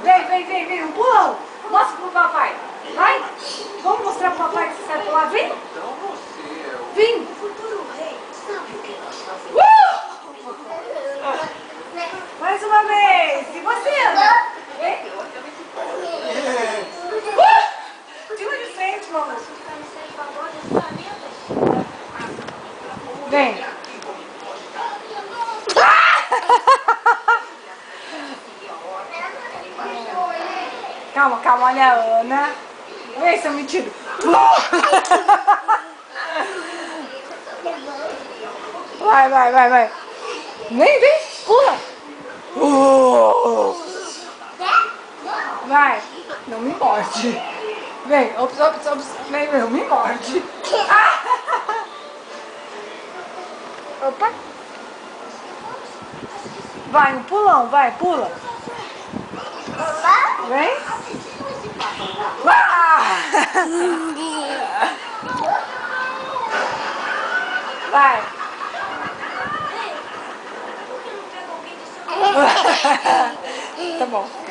Vem, um pulão. Mostra pro papai. Vai. Vamos mostrar pro papai que você sabe pular. Vem. Vem. Mais uma vez. E você, Ana? Vem. Tira de frente, mamãe. Vem. Calma, olha a Ana. Vem, seu metido. Vai. Vem, pula. Vai, não me morde. Vem, ops, vem, não me morde. Opa. Vai, um pulão, vai, pula. Vem. Vai. Tá bom.